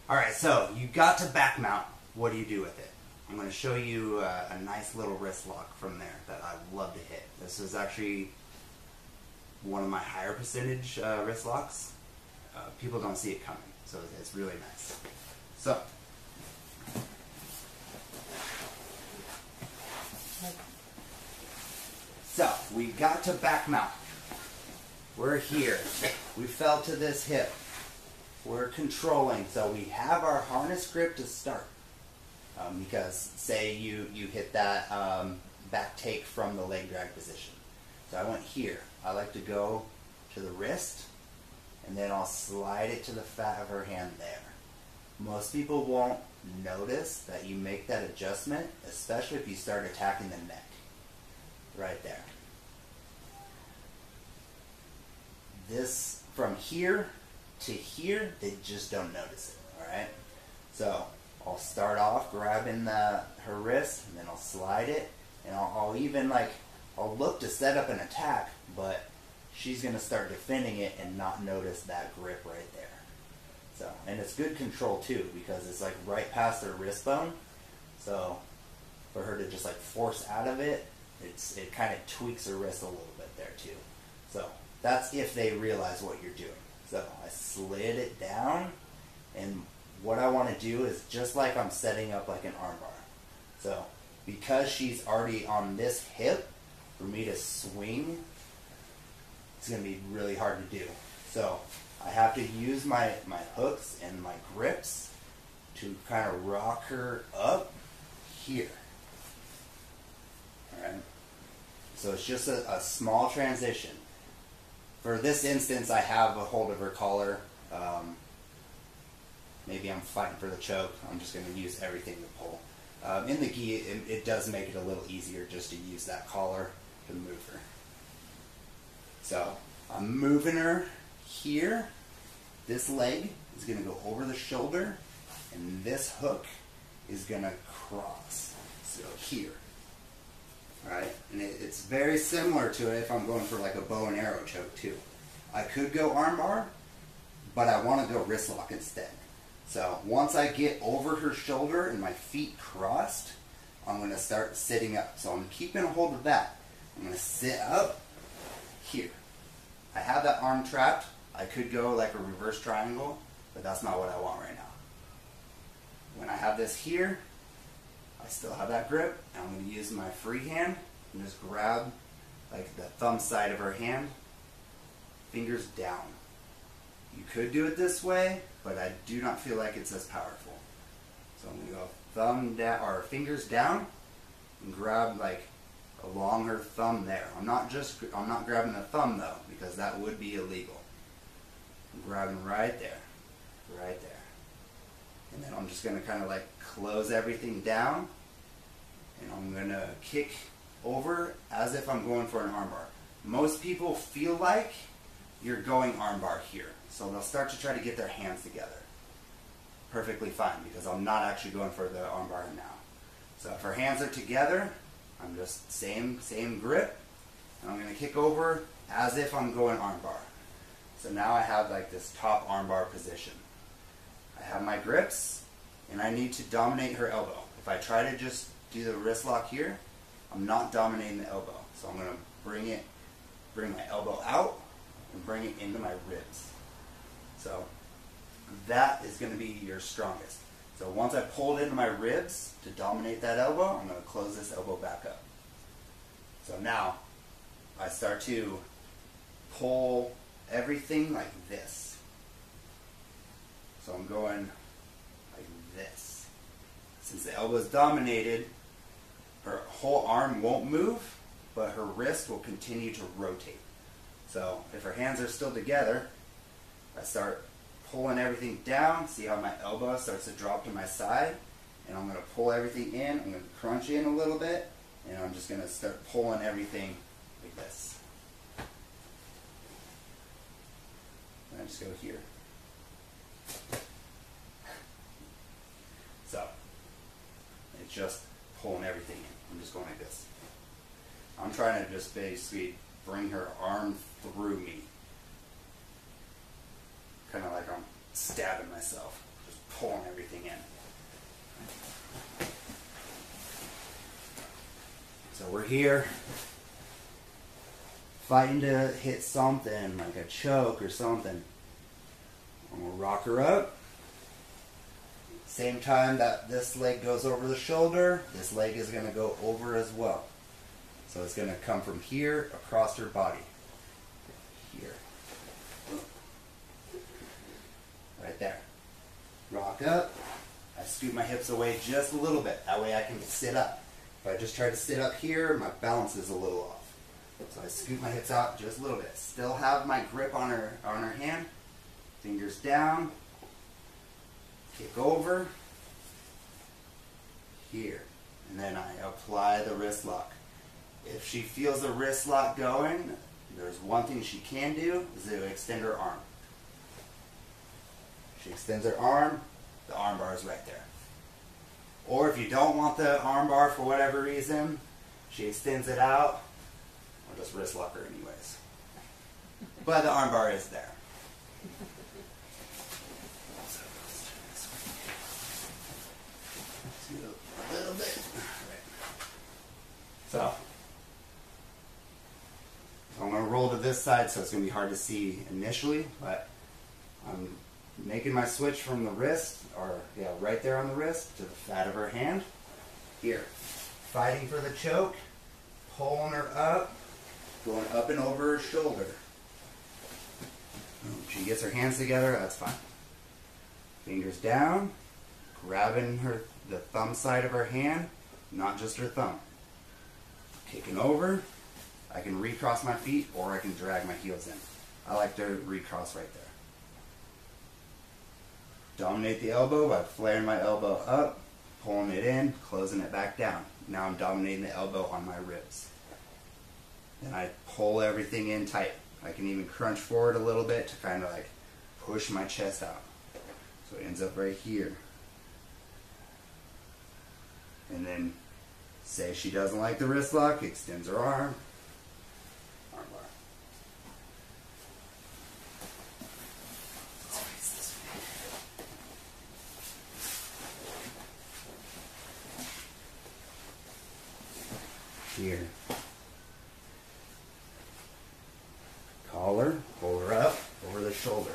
Alright, so you got to back mount. What do you do with it? I'm going to show you a nice little wrist lock from there that I love to hit. This is actually one of my higher percentage wrist locks. People don't see it coming, so it's really nice. So we got to back mount. We're here. We fell to this hip. We're controlling, so we have our harness grip to start. Because say you hit that back take from the leg drag position. So I went here. I like to go to the wrist, and then I'll slide it to the fat of her hand there. Most people won't notice that you make that adjustment, especially if you start attacking the neck. Right there. This, from here to here, they just don't notice it, alright? So, I'll start off grabbing her wrist, and then I'll slide it, and I'll even I'll look to set up an attack, but she's going to start defending it and not notice that grip right there. So, and it's good control too, because it's right past her wrist bone, so for her to just force out of it, it kind of tweaks her wrist a little bit there too. So, that's if they realize what you're doing. So, I slid it down, and what I want to do is just like I'm setting up an armbar. So, because she's already on this hip, for me to swing, it's going to be really hard to do. So, I have to use my hooks and my grips to kind of rock her up here. Alright? So, it's just a small transition. For this instance, I have a hold of her collar. Maybe I'm fighting for the choke. I'm just going to use everything to pull. In the gi, it does make it a little easier just to use that collar to move her. So I'm moving her here. This leg is going to go over the shoulder, and this hook is going to cross. So here. Alright, and it's very similar to it if I'm going for a bow and arrow choke too. I could go armbar, but I want to go wrist lock instead. So once I get over her shoulder and my feet crossed, I'm going to start sitting up. So I'm keeping a hold of that. I'm going to sit up here. I have that arm trapped. I could go a reverse triangle, but that's not what I want right now. When I have this here, I still have that grip, and I'm going to use my free hand and just grab the thumb side of her hand, fingers down. You could do it this way, but I do not feel like it's as powerful. So I'm going to go thumb down, or fingers down, and grab along her thumb there. I'm not grabbing the thumb though, because that would be illegal. I'm grabbing right there, right there. And then I'm just going to kind of close everything down, and I'm going to kick over as if I'm going for an armbar. Most people feel like you're going armbar here, so they'll start to try to get their hands together. Perfectly fine, because I'm not actually going for the armbar now. So if her hands are together, I'm just same grip, and I'm going to kick over as if I'm going armbar. So now I have this top armbar position. I have my grips, and I need to dominate her elbow. If I try to just do the wrist lock here, I'm not dominating the elbow. So I'm going to bring my elbow out and bring it into my ribs. So that is going to be your strongest. So once I pull it into my ribs to dominate that elbow, I'm going to close this elbow back up. So now I start to pull everything like this. So I'm going like this. Since the elbow is dominated, her whole arm won't move, but her wrist will continue to rotate. So if her hands are still together, I start pulling everything down. See how my elbow starts to drop to my side? And I'm going to pull everything in. I'm going to crunch in a little bit, and I'm just going to start pulling everything like this. And I just go here. So it's just pulling everything in. I'm just going like this. I'm trying to just basically bring her arm through me. Kind of like I'm stabbing myself. Just pulling everything in. So we're here fighting to hit something like a choke or something. I'm going to rock her up. Same time that this leg goes over the shoulder, this leg is going to go over as well. So it's going to come from here across her body. Here. Right there. Rock up. I scoot my hips away just a little bit. That way I can sit up. If I just try to sit up here, my balance is a little off. So I scoot my hips out just a little bit. Still have my grip on her hand. Fingers down. Kick over. Here. And then I apply the wrist lock. If she feels the wrist lock going, there's one thing she can do, is to extend her arm. She extends her arm, the arm bar is right there. Or if you don't want the arm bar for whatever reason, she extends it out, I'll just wrist lock her anyways. But the arm bar is there. A little bit. So I'm going to roll to this side, so it's going to be hard to see initially, but I'm making my switch from the wrist, or yeah, right there on the wrist, to the fat of her hand. Here. Fighting for the choke, pulling her up, going up and over her shoulder. She gets her hands together, that's fine. Fingers down, grabbing the thumb side of her hand, not just her thumb. Kicking over. I can recross my feet or I can drag my heels in. I like to recross right there. Dominate the elbow by flaring my elbow up, pulling it in, closing it back down. Now I'm dominating the elbow on my ribs. Then I pull everything in tight. I can even crunch forward a little bit to kind of like push my chest out. So it ends up right here. And then say she doesn't like the wrist lock, extends her arm. Arm bar. Here. Collar, pull her up over the shoulder.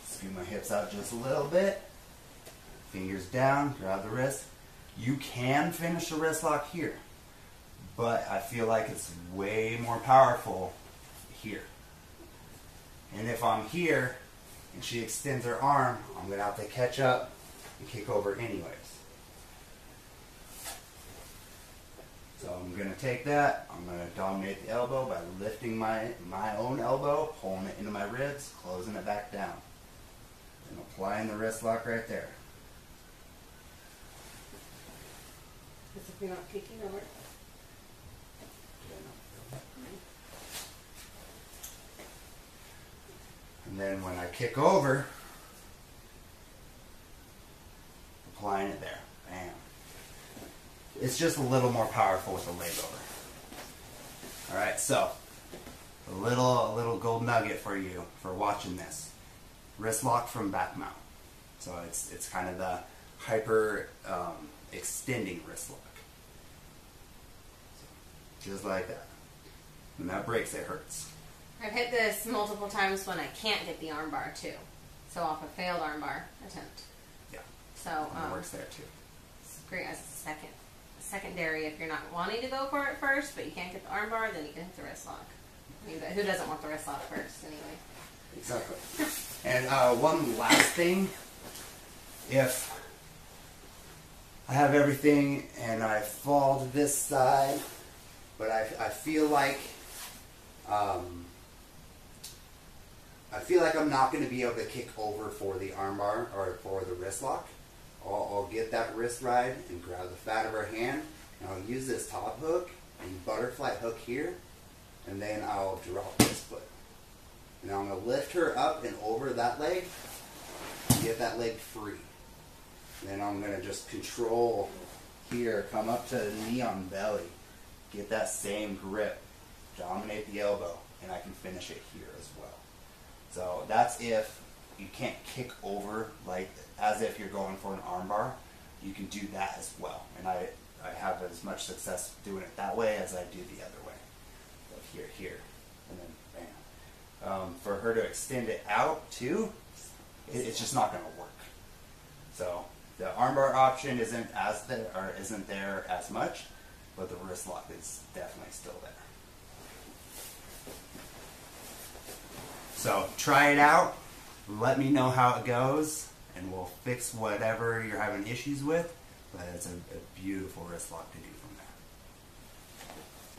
Scoot my hips out just a little bit. Fingers down, grab the wrist. You can finish the wrist lock here, but I feel like it's way more powerful here. And if I'm here and she extends her arm, I'm going to have to catch up and kick over anyways. So I'm going to take that, I'm going to dominate the elbow by lifting my own elbow, pulling it into my ribs, closing it back down, and applying the wrist lock right there. As if you're not kicking over. And then when I kick over, applying it there. Bam. It's just a little more powerful with the leg over. Alright, so a little gold nugget for you for watching this. Wrist lock from back mount. So it's kind of the hyper extending wrist lock. So, just like that. When that breaks, it hurts. I've hit this multiple times when I can't get the arm bar too. So off a failed arm bar attempt. Yeah. So it works there too. It's great as a secondary if you're not wanting to go for it first, but you can't get the arm bar, then you can hit the wrist lock. Who doesn't want the wrist lock first anyway? Exactly. And one last thing, if I have everything and I fall to this side, but I feel like I'm not going to be able to kick over for the armbar or for the wrist lock. I'll get that wrist ride and grab the fat of her hand, and I'll use this top hook and butterfly hook here, and then I'll drop this foot. And I'm going to lift her up and over that leg and get that leg free. And then I'm going to just control here, come up to the knee on belly, get that same grip, dominate the elbow, and I can finish it here as well. So that's if you can't kick over like as if you're going for an arm bar. You can do that as well, and I have as much success doing it that way as I do the other way. So here, and then bam. For her to extend it out too, it's just not going to work. So the armbar option isn't there as much, but the wrist lock is definitely still there. So try it out. Let me know how it goes, and we'll fix whatever you're having issues with. But it's a beautiful wrist lock to do.